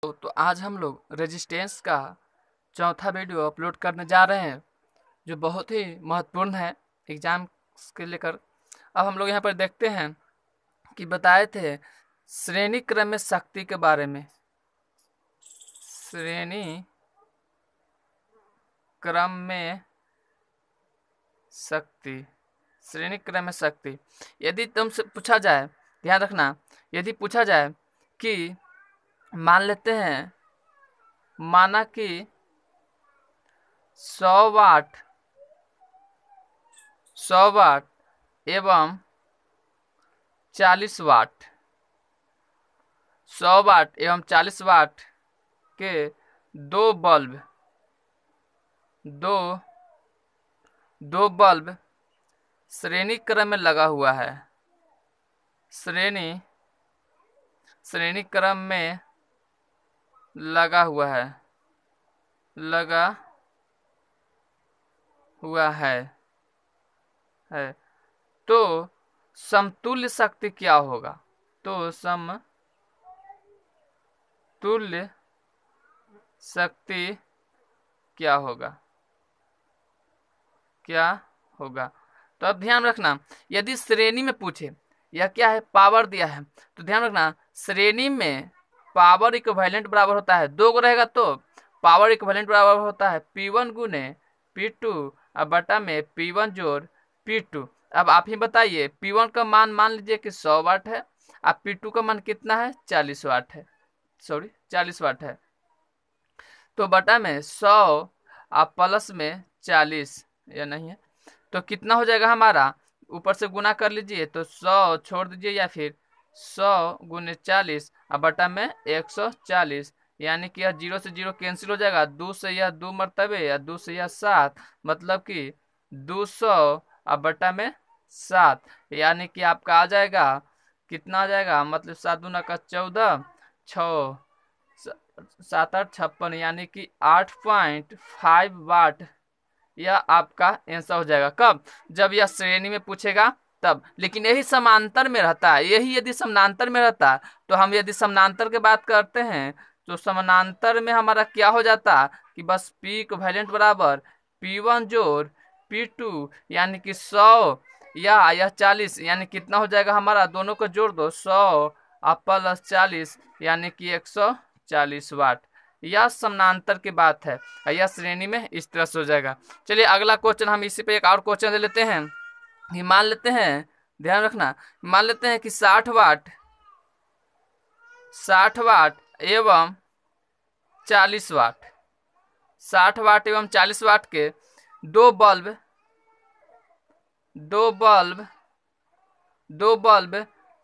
तो आज हम लोग रेजिस्टेंस का चौथा वीडियो अपलोड करने जा रहे हैं, जो बहुत ही महत्वपूर्ण है एग्जाम के लेकर। अब हम लोग यहाँ पर देखते हैं कि बताए थे श्रेणी क्रम में शक्ति के बारे में। श्रेणी क्रम में शक्ति, श्रेणी क्रम में शक्ति। यदि तुमसे पूछा जाए, ध्यान रखना, यदि पूछा जाए कि मान लेते हैं, माना कि 100 वाट एवं 40 वाट, 100 वाट एवं 40 वाट के दो बल्ब श्रेणी क्रम में लगा हुआ है। श्रेणी क्रम में लगा हुआ है तो समतुल्य शक्ति क्या होगा? तो समतुल्य शक्ति क्या होगा? तो अब ध्यान रखना, यदि श्रेणी में पूछे, यह क्या है, पावर दिया है, तो ध्यान रखना श्रेणी में पावर इक्विवेलेंट बराबर होता है, दो को रहेगा तो पावर इक्विवेलेंट बराबर होता है P1 गुने P2 अब बटा में P1 जोड़ P2। अब आप ही बताइए, P1 का मान लीजिए कि 100 वाट है, अब P2 का मान कितना है, 40 वाट है। तो बटा में 100 अब प्लस में 40, या नहीं है तो कितना हो जाएगा हमारा, ऊपर से गुना कर लीजिए तो 100 छोड़ दीजिए, या फिर 100 गुने 40 अब बटा में 140, यानी कि यह 0 से 0 कैंसिल हो जाएगा, 2 से यह 2 मरतबे, या 2 से यह 7, मतलब कि 200 अब बटा में 7, यानी कि आपका आ जाएगा, कितना आ जाएगा, मतलब 7 दूना का 14, 6 7 8 56, यानी कि 8.5 वाट। यह आपका आंसर हो जाएगा। कब? जब यह श्रेणी में पूछेगा तब। लेकिन यही समांतर में रहता है, यही यदि समानांतर में रहता तो हम यदि समानांतर की बात करते हैं तो समानांतर में हमारा क्या हो जाता कि बस P इक्विवेलेंट बराबर P1 जोड़ P2, यानी कि 100 या यह 40, यानी कितना हो जाएगा हमारा, दोनों को जोड़ दो, 100 प्लस 40, यानी कि 140 वाट। यह समानांतर की बात है, यह श्रेणी में इस तरह से हो जाएगा। चलिए अगला क्वेश्चन, हम इसी पे एक और क्वेश्चन ले लेते हैं। ये मान लेते हैं, ध्यान रखना, मान लेते हैं कि 60 वाट एवं 40 वाट, 60 वाट एवं 40 वाट के दो बल्ब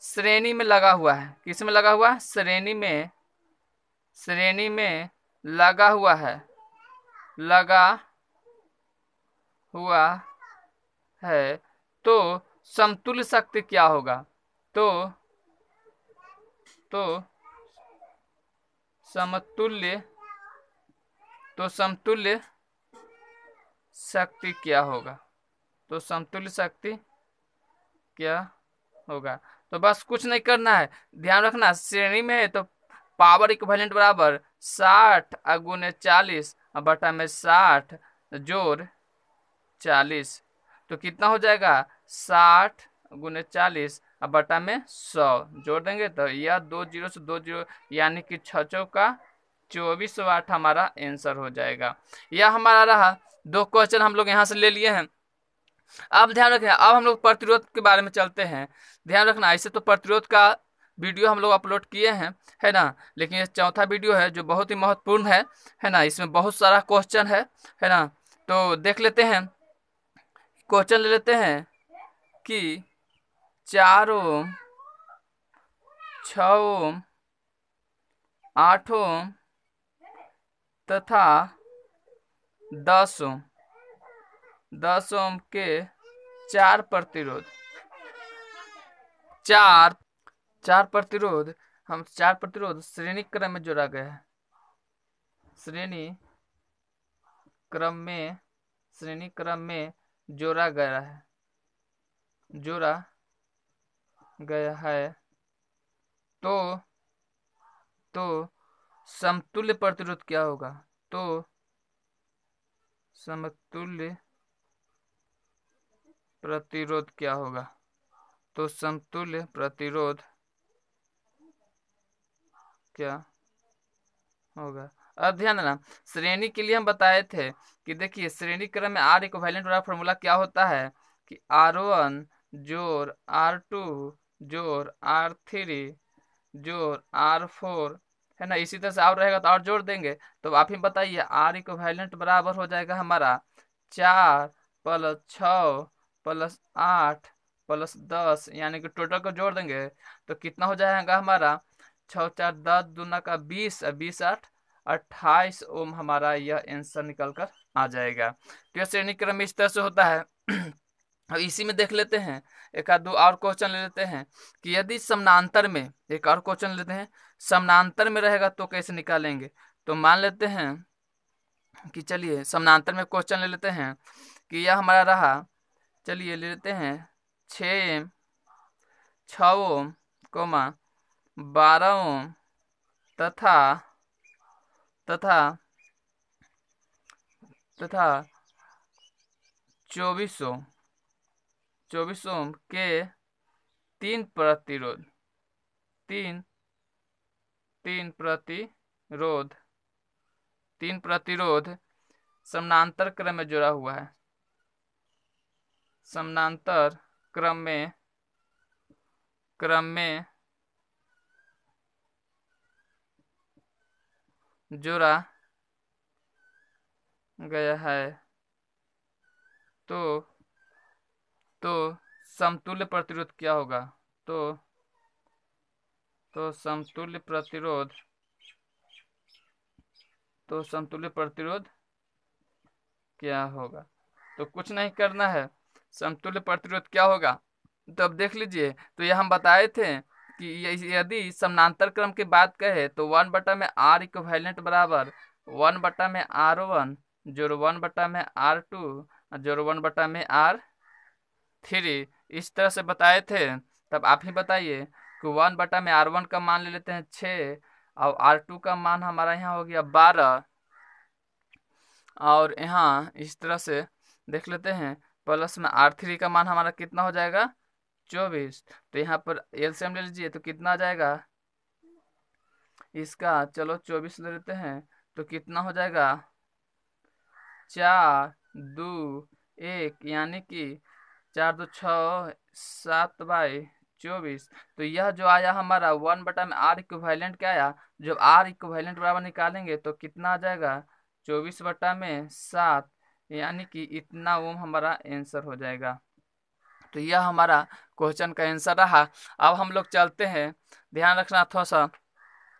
श्रेणी में लगा हुआ है। किस में लगा हुआ है? श्रेणी में लगा हुआ है तो समतुल्य शक्ति क्या होगा? तो समतुल्य शक्ति क्या होगा? तो बस कुछ नहीं करना है, ध्यान रखना श्रेणी में है तो पावर इक्विवेलेंट बराबर 60 गुने 40 बटा में 60 जोड़ 40, तो कितना हो जाएगा, 60 गुने 40 बटा में 100 जोड़ देंगे तो यह 2 0 से 2 0, यानी कि 6 चौका 24 वाट हमारा आंसर हो जाएगा। यह हमारा रहा, दो क्वेश्चन हम लोग यहाँ से ले लिए हैं। अब ध्यान रखें, अब हम लोग प्रतिरोध के बारे में चलते हैं। ध्यान रखना, ऐसे तो प्रतिरोध का वीडियो हम लोग अपलोड किए हैं, है ना, लेकिन ये चौथा वीडियो है जो बहुत ही महत्वपूर्ण है ना, इसमें बहुत सारा क्वेश्चन है ना। तो देख लेते हैं, क्वेश्चन ले लेते हैं कि 4 ओम, 6 ओम, 8 ओम तथा 10 ओम के चार प्रतिरोध, चार प्रतिरोध श्रेणी क्रम में जोड़ा गया है। श्रेणी क्रम में जोड़ा गया है तो समतुल्य प्रतिरोध क्या होगा? तो समतुल्य प्रतिरोध क्या होगा? तो समतुल्य प्रतिरोध क्या होगा? अब ध्यान देना, श्रेणी के लिए हम बताए थे कि देखिए श्रेणी क्रम में आर इक्विवेलेंट वाला फॉर्मूला क्या होता है कि R1 जोड़ R2 जोड़ R3 जोड़ R4 है ना। इसी तरह से और रहेगा तो और जोड़ देंगे। तो आप ही बताइए, आर इक्विवेलेंट बराबर हो जाएगा हमारा 4 + 6 + 8 + 10, यानी कि टोटल को जोड़ देंगे तो कितना हो जाएगा हमारा 6 4 10 दूना का 20 20 8 28 ओम हमारा यह आंसर निकल कर आ जाएगा। तो यह श्रेणी क्रम इस तरह से होता है। अब इसी में देख लेते हैं, एक आध दो और क्वेश्चन ले लेते हैं कि यदि समानांतर में, एक और क्वेश्चन लेते हैं, समानांतर में रहेगा तो कैसे निकालेंगे। तो मान लेते हैं कि चलिए समानांतर में क्वेश्चन ले लेते हैं कि यह हमारा रहा, चलिए ले लेते हैं 6 ओम 12 ओम तथा तथा तथा 24 ओम के तीन प्रतिरोध तीन प्रतिरोध समानांतर क्रम में जुड़ा हुआ है। समानांतर क्रम में जोड़ा गया है तो समतुल्य प्रतिरोध क्या होगा? तो समतुल्य प्रतिरोध क्या होगा? तो कुछ नहीं करना है, समतुल्य प्रतिरोध क्या होगा तो अब देख लीजिए। तो यह हम बताए थे कि यदि समानांतर क्रम की बात कहे तो 1/r इक्विवेलेंट बराबर 1/r1 जोड़ 1/r2 जोड़ 1/r3 इस तरह से बताए थे। तब आप ही बताइए कि 1/r1 का मान ले लेते हैं 6 और R2 का मान हमारा यहाँ हो गया 12 और यहाँ इस तरह से देख लेते हैं प्लस में R3 का मान हमारा कितना हो जाएगा 24। तो यहाँ पर एलसीएम ले लीजिए तो कितना आ जाएगा इसका, चलो 24 ले लेते हैं तो कितना हो जाएगा 4 2 1, यानी कि 4 2 6 7/24। तो यह जो आया हमारा 1/r इक्विवेलेंट क्या आया, जब r इक्विवेलेंट बराबर निकालेंगे तो कितना आ जाएगा 24/7, यानी कि इतना ओम हमारा आंसर हो जाएगा। तो यह हमारा क्वेश्चन का आंसर रहा। अब हम लोग चलते हैं, ध्यान रखना थोड़ा सा,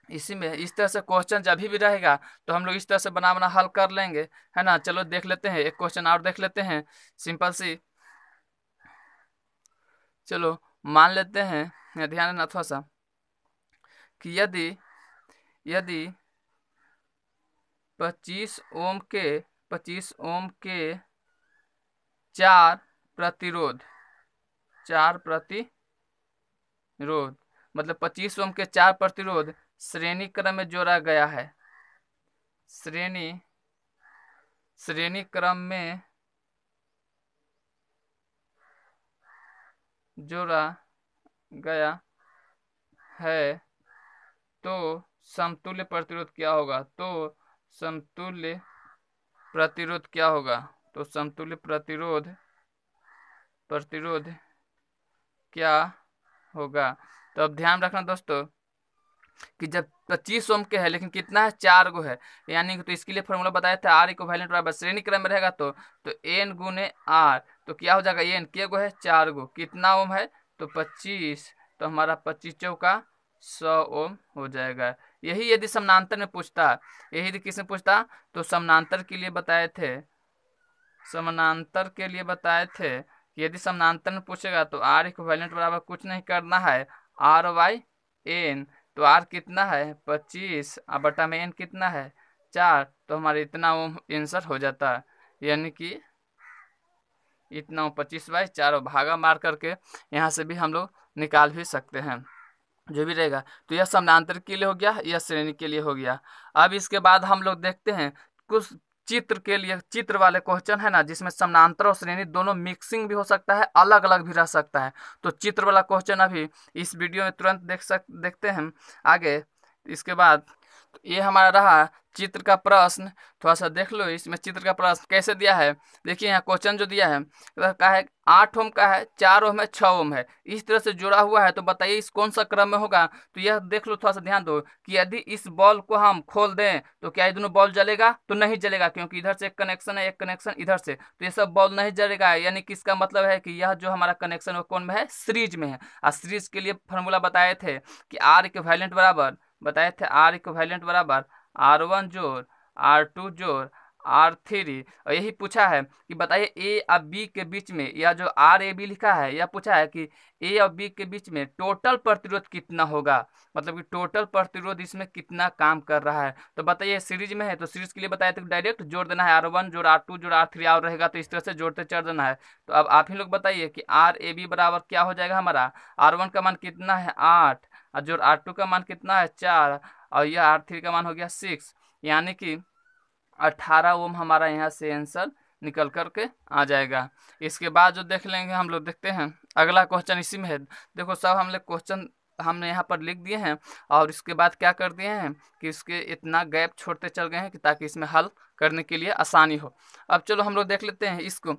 इसी में इस तरह से क्वेश्चन जब भी रहेगा तो हम लोग इस तरह से बना बना हल कर लेंगे, है ना। चलो देख लेते हैं, एक क्वेश्चन और देख लेते हैं सिंपल सी। चलो मान लेते हैं, ध्यान देना थोड़ा सा कि यदि 25 ओम के 4 प्रतिरोध मतलब 25 ओम के 4 प्रतिरोध श्रेणी क्रम में जोड़ा गया है। श्रेणी क्रम में जोड़ा गया है तो समतुल्य प्रतिरोध क्या होगा? तो समतुल्य प्रतिरोध क्या होगा? तो समतुल्य प्रतिरोध क्या होगा? तो अब ध्यान रखना दोस्तों कि जब 25 ओम के है लेकिन कितना है 4 गो है, यानी कि तो इसके लिए फॉर्मूला बताया था आर इक्विवेलेंट बराबर श्रेणी क्रम में रहेगा तो एन गुने आर, तो क्या हो जाएगा एन के गो है 4 गो, कितना ओम है तो 25, तो हमारा 25 चौका 100 ओम हो जाएगा। यही यदि समानांतर में पूछता, यही यदि किसने पूछता तो समानांतर के लिए बताए थे कि यदि समानांतर में पूछेगा तो आर इक्विवेलेंट बराबर कुछ नहीं करना है R/n। तो आर कितना है 25 और बटा में एन कितना है 4, तो हमारे इतना वो आंसर हो जाता है, यानी कि इतना 25/4 भागा मार करके यहाँ से भी हम लोग निकाल भी सकते हैं। जो भी रहेगा। तो यह समानांतर के लिए हो गया, यह श्रेणी के लिए हो गया। अब इसके बाद हम लोग देखते हैं कुछ चित्र के लिए, चित्र वाले क्वेश्चन है ना, जिसमें समानांतर और श्रेणी दोनों मिक्सिंग भी हो सकता है, अलग अलग भी रह सकता है। तो चित्र वाला क्वेश्चन अभी इस वीडियो में तुरंत देखते हैं हम आगे। इसके बाद तो ये हमारा रहा चित्र का प्रश्न। थोड़ा सा देख लो इसमें चित्र का प्रश्न कैसे दिया है। देखिए यहाँ क्वेश्चन जो दिया है का है 8 ओम का है, 4 ओम है, 6 ओम है, इस तरह से जुड़ा हुआ है। तो बताइए इस कौन सा क्रम में होगा। तो यह देख लो, थोड़ा सा ध्यान दो कि यदि इस बॉल को हम खोल दें तो क्या ये दोनों बॉल जलेगा, तो नहीं जलेगा, क्योंकि इधर से एक कनेक्शन है, एक कनेक्शन इधर से, तो ये सब बॉल नहीं जलेगा। यानी कि इसका मतलब है कि यह जो हमारा कनेक्शन वो कौन में है, सीरीज में है। और सीरीज के लिए फॉर्मूला बताए थे कि आर इक्विवेलेंट बराबर, बताए थे आर इक्विवेलेंट बराबर R1 जोड़ R2 जोड़ R3। और यही पूछा है कि बताइए ए और बी के बीच में, या जो RAB लिखा है, यह पूछा है कि ए और बी के बीच में टोटल प्रतिरोध कितना होगा, मतलब कि टोटल प्रतिरोध इसमें कितना काम कर रहा है। तो बताइए सीरीज में है, तो सीरीज के लिए बताया तो डायरेक्ट जोड़ देना है, R1 जोड़ R2 जोड़ R3 और रहेगा, तो इस तरह से जोड़ते चढ़ देना है। तो अब आप ही लोग बताइए कि RAB बराबर क्या हो जाएगा हमारा। R1 का मान कितना है 8, और जोड़ R2 का मान कितना है 4, और यह R3 का मान हो गया 6, यानी कि 18 ओम हमारा यहाँ से आंसर निकल करके आ जाएगा। इसके बाद जो देख लेंगे हम लोग, देखते हैं अगला क्वेश्चन इसी में है। देखो सब हम लोग क्वेश्चन हमने यहाँ पर लिख दिए हैं, और इसके बाद क्या कर दिए हैं कि इसके इतना गैप छोड़ते चल गए हैं कि ताकि इसमें हल करने के लिए आसानी हो। अब चलो हम लोग देख लेते हैं इसको।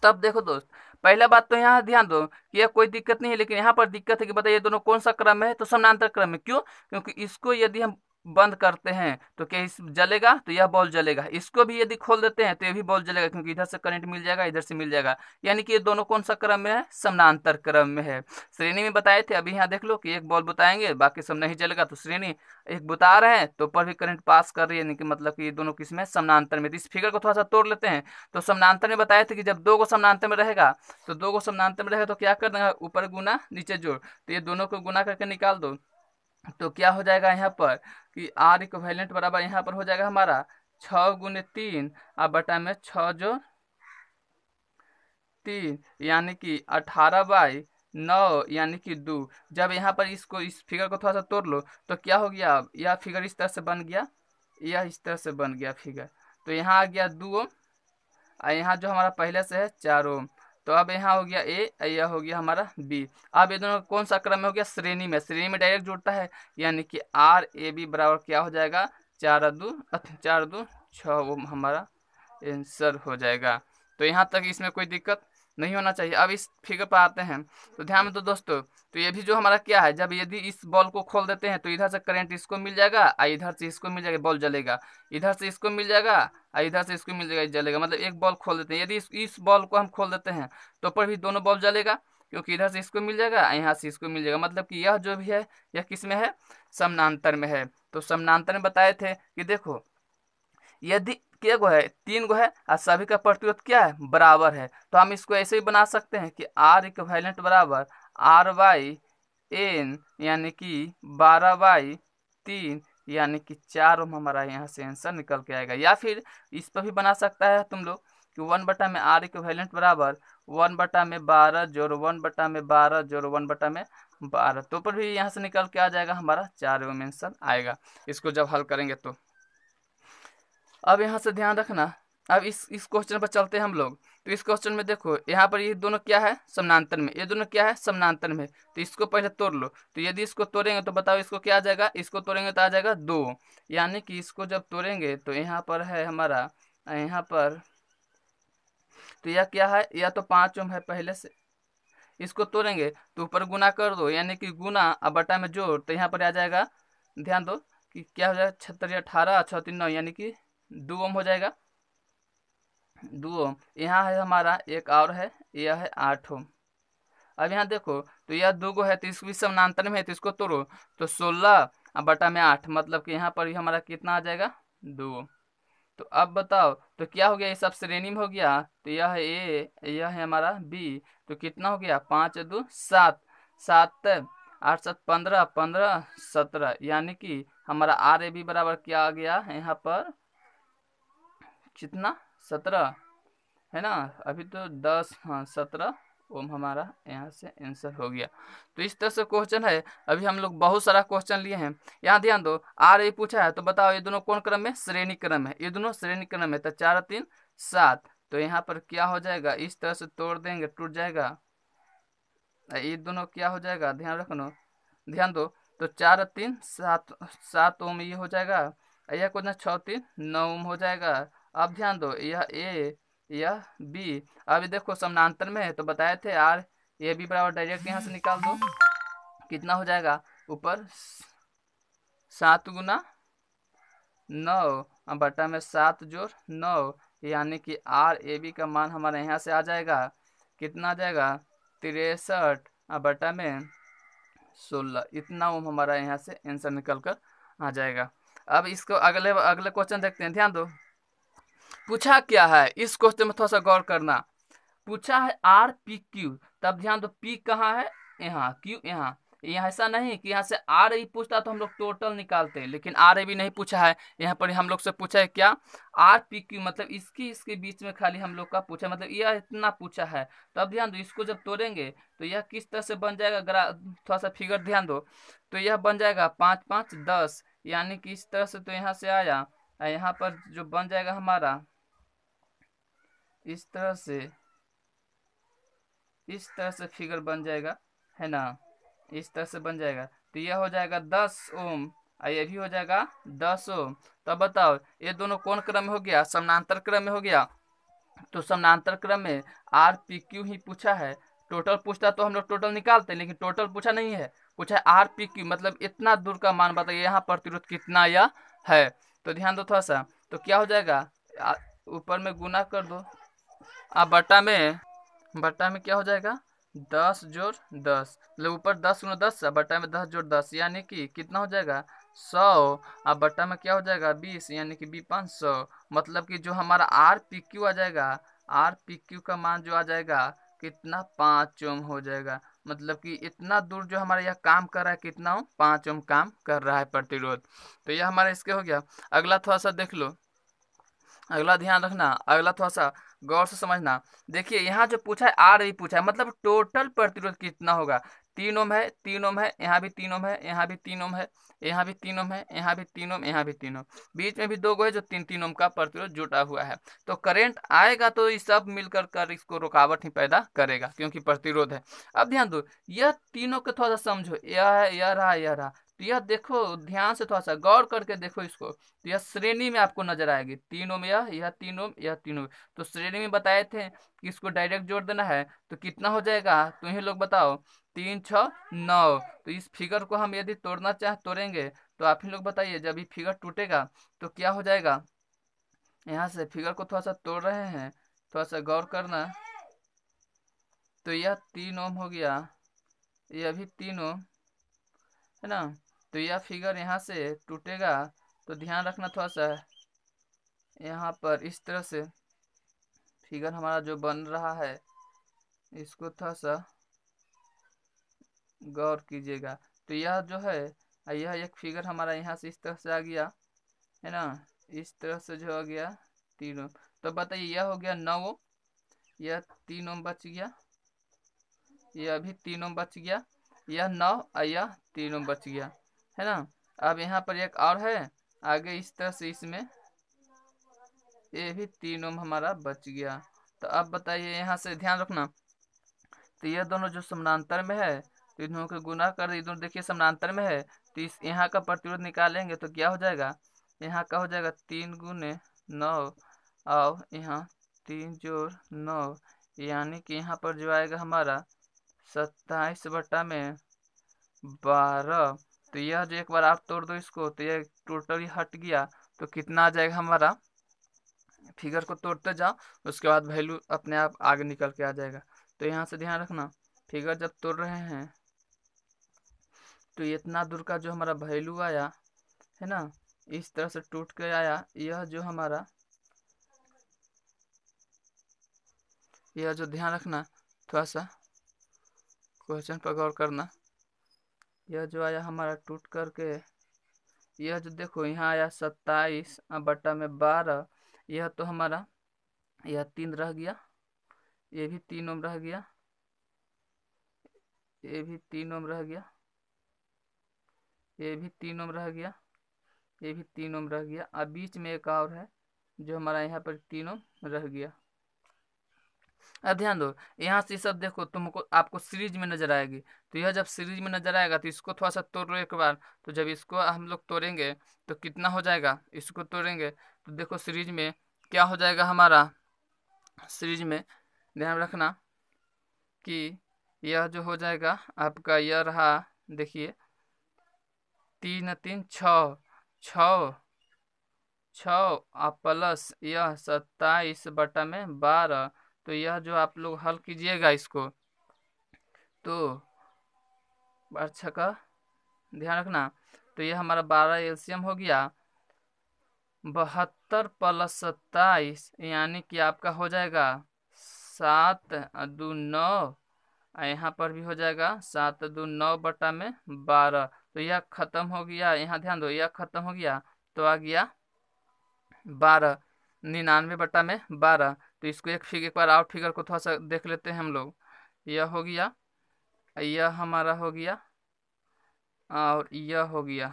तब देखो दोस्त, पहला बात तो यहाँ ध्यान दो कि यह कोई दिक्कत नहीं है, लेकिन यहाँ पर दिक्कत है कि बताइए दोनों कौन सा क्रम है। तो समानांतर क्रम में, क्यों, क्योंकि इसको यदि हम बंद करते हैं तो क्या इस जलेगा, तो यह बॉल जलेगा। इसको भी यदि खोल देते हैं तो ये भी बॉल जलेगा, क्योंकि इधर से करंट मिल जाएगा, इधर से मिल जाएगा। यानी कि ये दोनों कौन सा क्रम में है, समानांतर क्रम में है। श्रेणी में बताए थे, अभी यहाँ देख लो कि एक बॉल बताएंगे बाकी सब नहीं जलेगा, तो श्रेणी एक बता रहे हैं तो ऊपर भी करंट पास कर रही है, यानी कि मतलब कि ये दोनों किसमें, समानांतर में। तो इस फिगर को थोड़ा सा तोड़ लेते हैं। तो समानांतर में बताए थे कि जब दो गो समानांतर में रहेगा, तो दो गो समानांतर में रहेगा तो क्या कर देगा, ऊपर गुना नीचे जोड़, तो ये दोनों को गुना करके निकाल दो। तो क्या हो जाएगा यहाँ पर कि आर इक्विवेलेंट बराबर यहाँ पर हो जाएगा हमारा 6 × 3 और बटा में 6 × 3, यानी कि 18/9, यानी कि 2। जब यहाँ पर इसको, इस फिगर को थोड़ा सा तोड़ लो तो क्या हो गया, यह फिगर इस तरह से बन गया, यह इस तरह से बन गया फिगर। तो यहाँ आ गया 2 ओम, और यहाँ जो हमारा पहले से है 4 ओम। तो अब यहाँ हो गया ए, यह हो गया हमारा बी। अब ये दोनों कौन सा क्रम में हो गया, श्रेणी में। श्रेणी में डायरेक्ट जुड़ता है, यानी कि RAB बराबर क्या हो जाएगा, 4×2 6 ओम हमारा आंसर हो जाएगा। तो यहाँ तक इसमें कोई दिक्कत नहीं होना चाहिए। अब इस फिगर पर आते हैं, तो ध्यान में, तो दोस्तों तो ये भी जो हमारा क्या है, जब यदि इस बॉल को खोल देते हैं तो इधर से करंट इसको मिल जाएगा, और इधर से इसको मिल जाएगा, बॉल जलेगा। इधर से इसको मिल जाएगा और इधर से इसको मिल जाएगा, जलेगा। मतलब एक बॉल खोल देते हैं, यदि इस बॉल को हम खोल देते हैं तो ऊपर भी दोनों बॉल जलेगा, क्योंकि इधर से इसको मिल जाएगा, यहाँ से इसको मिल जाएगा। मतलब कि यह जो भी है यह किस में है, समानांतर में है। तो समानांतर में बताए थे कि देखो यदि के गो है, 3 गो है, और सभी का प्रतिरोध क्या है, बराबर है, तो हम इसको ऐसे ही बना सकते हैं कि आर इक्विवेलेंट बराबर R/N, यानी कि 12/3, यानी कि 4 ओम हमारा यहाँ से आंसर निकल के आएगा। या फिर इस पर भी बना सकता है तुम लोग कि 1/में आर इक्विवेलेंट बराबर 1/12 जोड़ 1/12 जोड़ 1/12, तो पर भी यहाँ से निकल के आ जाएगा हमारा 4 ओम आंसर आएगा, इसको जब हल करेंगे तो। अब यहाँ से ध्यान रखना, अब इस क्वेश्चन पर चलते हैं हम लोग। तो इस क्वेश्चन में देखो यहाँ पर ये दोनों क्या है, समानांतर में, ये दोनों क्या है, समानांतर में। तो इसको पहले तोड़ लो। तो यदि इसको तोड़ेंगे तो बताओ इसको क्या आ जाएगा, इसको तोड़ेंगे तो आ जाएगा 2, यानी कि इसको जब तोड़ेंगे तो यहाँ पर है हमारा, यहाँ पर तो यह क्या है, यह तो 5 ओम है पहले से। इसको तोड़ेंगे तो ऊपर गुना कर दो, यानी कि गुना अब बटा में जोड़, तो यहाँ पर आ जाएगा, ध्यान दो कि क्या हो जाएगा, 76 18 6 3 9, यानी कि 2 ओम हो जाएगा, 2 ओम। यहाँ है हमारा एक और है, यह है 8 ओम। अब यहाँ देखो तो यह 2 गो है, तो इसको भी समानांतर में है, तो इसको तोड़ो, तो 16 अब बटा में 8, मतलब कि यहाँ पर ही हमारा कितना आ जाएगा, 2। तो अब बताओ तो क्या हो गया, ये सब श्रेणी में हो गया, तो यह है ए, यह है हमारा बी। तो कितना हो गया, 5×2 7, 7 8 7 15, 15 17, यानी कि हमारा RAB बराबर क्या आ गया है यहाँ पर, कितना, 17 है ना, अभी तो 10, हाँ 17 ओम हमारा यहाँ से आंसर हो गया। तो इस तरह से क्वेश्चन है। अभी हम लोग बहुत सारा क्वेश्चन लिए हैं। यहाँ ध्यान दो, आर ए पूछा है, तो बताओ ये दोनों कौन क्रम में? श्रेणी क्रम है, ये दोनों श्रेणी क्रम है। तो 4 3 7, तो यहाँ पर क्या हो जाएगा, इस तरह से तोड़ देंगे, टूट जाएगा। ये दोनों क्या हो जाएगा, ध्यान रखना, ध्यान दो। तो 4 3 7, 7 ओम ये हो जाएगा। यह क्वेश्चन 6 3 9 ओम हो जाएगा। अब ध्यान दो, यह ए यह बी। अभी देखो समानांतर में है, तो बताए थे आर ए बी बराबर, डायरेक्ट यहाँ से निकाल दो। कितना हो जाएगा, ऊपर 7 गुना 9 बटा में 7 जोड़ 9, यानी कि आर ए बी का मान हमारे यहाँ से आ जाएगा। कितना आ जाएगा, 63 बटा में 16। इतना ओम हमारा यहाँ से आंसर निकल कर आ जाएगा। अब इसको अगले अगले क्वेश्चन देखते हैं। ध्यान दो, पूछा क्या है, इस क्वेश्चन में थोड़ा सा गौर करना। पूछा है आर पी क्यू, तब ध्यान दो पी कहाँ है, यहाँ, क्यू यहाँ। यहाँ ऐसा नहीं कि यहाँ से आर ए पूछता तो हम लोग टोटल निकालते हैं, लेकिन आर ए भी नहीं पूछा है। यहाँ पर हम लोग से पूछा है क्या, आर पी क्यू, मतलब इसके बीच में खाली हम लोग का पूछा, मतलब यह इतना पूछा है। तो अब ध्यान दो, इसको जब तोड़ेंगे तो यह किस तरह से बन जाएगा, थोड़ा सा फिगर ध्यान दो। तो यह बन जाएगा 5 5 10, यानी कि इस तरह से। तो यहाँ से आया, यहाँ पर जो बन जाएगा हमारा, इस तरह से फिगर बन जाएगा, है ना, इस तरह से बन जाएगा। तो यह हो जाएगा 10 ओम, और ये भी हो जाएगा 10 ओम। तब बताओ ये दोनों कौन क्रम में हो गया, समानांतर क्रम में हो गया। तो समानांतर क्रम में आर पी क्यू ही पूछा है। टोटल पूछता तो हम लोग टोटल निकालते, लेकिन टोटल पूछा नहीं है, पूछा है आर पी क्यू, मतलब इतना दूर का मान बताइए यहाँ प्रतिरोध कितना यह है। तो ध्यान दो थोड़ा सा, तो क्या हो जाएगा, ऊपर में गुना कर दो, अब बट्टा में क्या हो जाएगा, 10 जोड़ 10, मतलब ऊपर 10 गुना 10, बट्टा में 10 जोड़ 10, यानी कि कितना हो जाएगा, 100। अब बट्टा में क्या हो जाएगा, 20, यानी कि 500। मतलब कि जो हमारा आर पी क्यू आ जाएगा, आर पी क्यू का मान जो आ जाएगा कितना, 5 ओम हो जाएगा। मतलब कि इतना दूर जो हमारा यह काम कर रहा है, कितना ओम, 5 ओम काम कर रहा है प्रतिरोध। तो यह हमारा इसके हो गया। अगला थोड़ा सा देख लो, अगला ध्यान रखना, अगला थोड़ा सा गौर से समझना। देखिए यहाँ जो पूछा है आर भी पूछा है, मतलब टोटल प्रतिरोध कितना होगा। 3 ओम है, 3 ओम है, यहाँ भी 3 ओम है, यहाँ भी 3 ओम है, यहाँ भी 3 ओम है, यहाँ भी 3 ओम, यहाँ भी 3 ओम, बीच में भी 2 गो है जो 3 3 ओम का प्रतिरोध जुटा हुआ है। तो करंट आएगा तो ये सब मिलकर कर इसको रुकावट ही पैदा करेगा, क्योंकि प्रतिरोध है। अब ध्यान दो, यह तीनों को थोड़ा सा समझो, यह है, यह रहा, यह रहा। तो यह देखो ध्यान से, थोड़ा सा गौर करके देखो इसको, तो यह श्रेणी में आपको नजर आएगी। 3 ओम यह 3 ओम, यह 3 ओम। तो श्रेणी में बताए थे कि इसको डायरेक्ट जोड़ देना है, तो कितना हो जाएगा, तो ये लोग बताओ, 3 6 9। तो इस फिगर को हम यदि तोड़ना चाहे तोड़ेंगे, तो आप ही लोग बताइए, जब ये फिगर टूटेगा तो क्या हो जाएगा। यहाँ से फिगर को थोड़ा सा तोड़ रहे हैं, थोड़ा सा गौर करना। तो यह 3 ओम हो गया, यह भी 3 ओम, है ना। तो यह फिगर यहाँ से टूटेगा, तो ध्यान रखना थोड़ा सा, यहाँ पर इस तरह से फिगर हमारा जो बन रहा है, इसको थोड़ा सा गौर कीजिएगा। तो यह जो है, यह एक फिगर हमारा यहाँ से इस तरह से आ गया, है ना, इस तरह से जो आ गया 3 ओम। तो बताइए यह हो गया 9 ओम, यह 3 ओम बच गया, यह भी 3 ओम बच गया, यह 9 और यह 3 ओम बच गया, है ना। अब यहाँ पर एक और है आगे, इस तरह से इसमें ये भी 3 ओम हमारा बच गया। तो अब बताइए यहाँ से ध्यान रखना, तो ये दोनों जो समानांतर में है, तो इन दोनों को गुना कर, ये दोनों देखिए समानांतर में है, तो इस यहाँ का प्रतिरोध निकालेंगे तो क्या हो जाएगा, यहाँ का हो जाएगा 3 गुने 9, और यहाँ 3 जोड़ 9, यानी कि यहाँ पर जो आएगा हमारा 27 बटा में 12। तो यह जो एक बार आप तोड़ दो इसको, तो यह टोटली हट गया। तो कितना आ जाएगा हमारा, फिगर को तोड़ते जाओ, उसके बाद वैल्यू अपने आप आगे निकल के आ जाएगा। तो यहाँ से ध्यान रखना, फिगर जब तोड़ रहे हैं तो इतना दूर का जो हमारा वैल्यू आया, है ना, इस तरह से टूट के आया। यह जो हमारा, यह जो ध्यान रखना, थोड़ा सा क्वेश्चन पर गौर करना, यह जो आया हमारा टूट करके, यह जो देखो यहाँ आया 27 बटा में 12, यह तो हमारा यह 3 रह गया, ये भी 3 ओम रह गया, ये भी 3 ओम रह गया, ये भी 3 ओम रह गया, ये भी 3 ओम रह गया। अब बीच में एक और है जो हमारा यहाँ पर 3 ओम रह गया। अब ध्यान दो, यहाँ से सब देखो तुमको आपको सीरीज में नजर आएगी। तो यह जब सीरीज में नजर आएगा तो इसको थोड़ा सा तोड़ो एक बार। तो जब इसको हम लोग तोड़ेंगे तो कितना हो जाएगा, इसको तोड़ेंगे तो देखो सीरीज में क्या हो जाएगा हमारा। सीरीज में ध्यान रखना कि यह जो हो जाएगा आपका यह रहा, देखिए 3 3 6 6 6 प्लस यह 27/12। तो यह जो आप लोग हल कीजिएगा इसको तो अच्छा का ध्यान रखना। तो यह हमारा 12 एलसीएम हो गया। 72 प्लस 27 यानी कि आपका हो जाएगा 7 2 9। यहाँ पर भी हो जाएगा 7 2 9/12। तो यह खत्म हो गया, यहाँ ध्यान दो, यह खत्म हो गया तो आ गया 12, 99/12। तो इसको एक बार आउट फिगर को थोड़ा सा देख लेते हैं हम लोग। यह हो गया, यह हमारा हो गया और यह हो गया।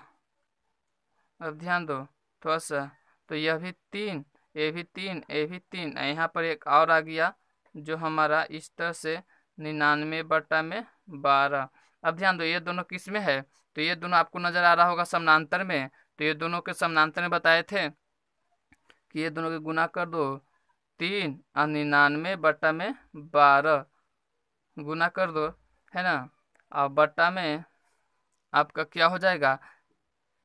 अब ध्यान दो थोड़ा सा, तो यह भी 3, ये भी 3, ये भी 3, यहाँ पर एक और आ गया जो हमारा इस तरह से 99/12। अब ध्यान दो ये दोनों किस में है, तो ये दोनों आपको नजर आ रहा होगा समानांतर में। तो ये दोनों के समानांतर में बताए थे कि ये दोनों के गुना कर दो, 3 और 99/12 गुना कर दो, है ना। और बट्टा में आपका क्या हो जाएगा,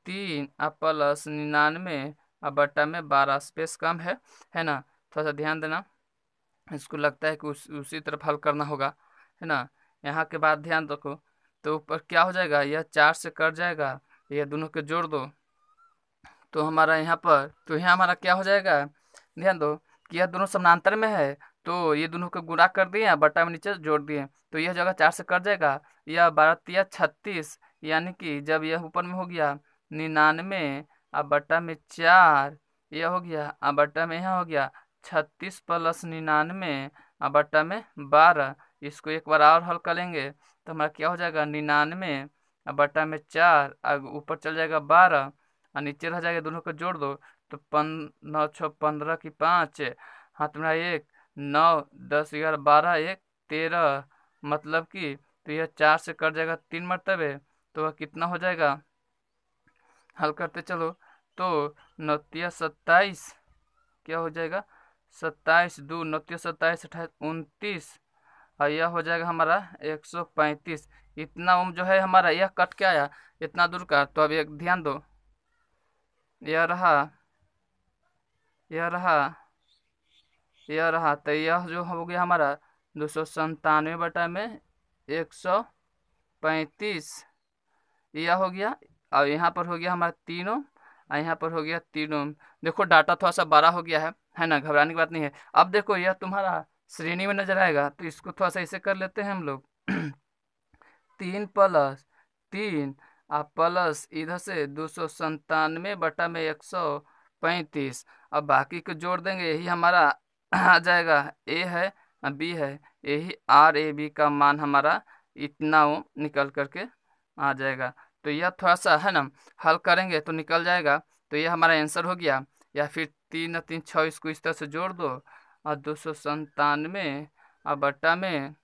3 प्लस 99 और बट्टा में 12। स्पेस कम है ना। थोड़ा सा ध्यान देना, इसको लगता है कि उसी तरफ हल करना होगा, है ना। यहाँ के बाद ध्यान रखो, तो ऊपर क्या हो जाएगा, यह 4 से कट जाएगा, यह दोनों के जोड़ दो तो हमारा यहाँ पर, तो यहाँ हमारा क्या हो जाएगा, ध्यान दो कि यह दोनों समानांतर में है। तो ये दोनों को गुणा कर दिए, बट्टा में नीचे जोड़ दिए, तो यह जगह 4 से कट जाएगा। यह 12 36, यानी कि जब यह ऊपर में हो गया 99 और बट्टा में 4, यह हो गया और बट्टा में यहाँ हो गया 36 प्लस 99 और बट्टा में 12। इसको एक बार और हल करेंगे तो हमारा क्या हो जाएगा, 99 और बट्टा में 4 और ऊपर चल जाएगा 12 और नीचे रह जाएगा, दोनों को जोड़ दो तो 9 6 15 की 5, हाथ में 1 9 10 11 12 1 13, मतलब कि तो यह 4 से कट जाएगा 3 मरतबे। तो वह कितना हो जाएगा, हल करते चलो तो 9 27, क्या हो जाएगा 27 2 9 27 28 29, और यह हो जाएगा हमारा 135। इतना जो है हमारा यह कट के आया इतना दूर का। तो अब एक ध्यान दो, यह रहा, यह रहा, यह रहा, तो यह जो हो गया हमारा 297 बटा में 135, यह हो गया। और यहाँ पर हो गया हमारा 3 ओम और यहाँ पर हो गया 3 ओम। देखो डाटा थोड़ा सा बड़ा हो गया है ना, घबराने की बात नहीं है। अब देखो यह तुम्हारा श्रेणी में नजर आएगा, तो इसको थोड़ा सा ऐसे कर लेते हैं हम लोग 3 प्लस 3 प्लस इधर से 297 में 135। अब बाकी को जोड़ देंगे, यही हमारा आ जाएगा, ए है बी है, यही RAB का मान हमारा इतना वो निकल करके आ जाएगा। तो यह थोड़ा सा है ना, हल करेंगे तो निकल जाएगा। तो यह हमारा आंसर हो गया। या फिर 3 3 6, इसको इस तरह से जोड़ दो और 297 और बट्टा में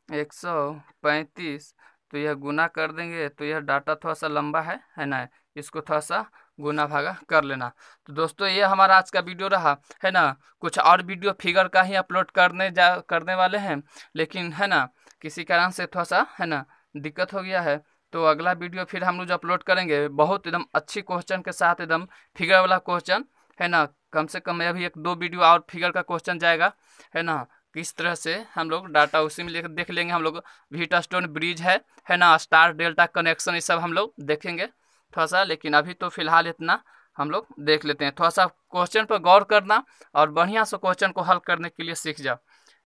135, तो यह गुना कर देंगे। तो यह डाटा थोड़ा सा लंबा है ना, इसको थोड़ा सा गुना भागा कर लेना। तो दोस्तों ये हमारा आज का वीडियो रहा, है ना। कुछ और वीडियो फिगर का ही अपलोड करने वाले हैं, लेकिन है ना किसी कारण से थोड़ा सा है ना दिक्कत हो गया है। तो अगला वीडियो फिर हम लोग जो अपलोड करेंगे बहुत एकदम अच्छी क्वेश्चन के साथ, एकदम फिगर वाला क्वेश्चन, है ना। कम से कम अभी 1 2 वीडियो और फिगर का क्वेश्चन जाएगा, है ना। किस तरह से हम लोग डाटा उसी में लेकर देख लेंगे हम लोग। व्हीटस्टोन ब्रिज है ना, स्टार डेल्टा कनेक्शन, ये सब हम लोग देखेंगे थोड़ा सा। लेकिन अभी तो फिलहाल इतना हम लोग देख लेते हैं। थोड़ा सा क्वेश्चन पर गौर करना और बढ़िया से क्वेश्चन को हल करने के लिए सीख जाओ।